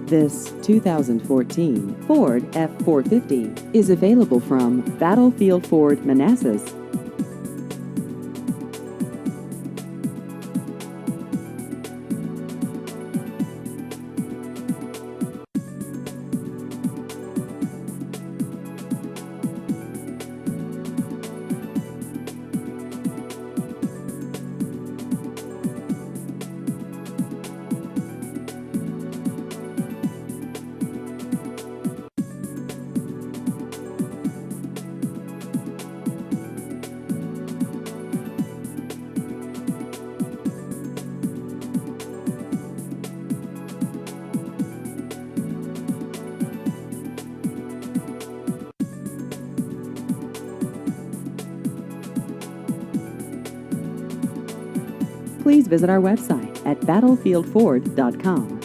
This 2014 Ford F450 is available from Battlefield Ford, Manassas. Please visit our website at battlefieldford.com.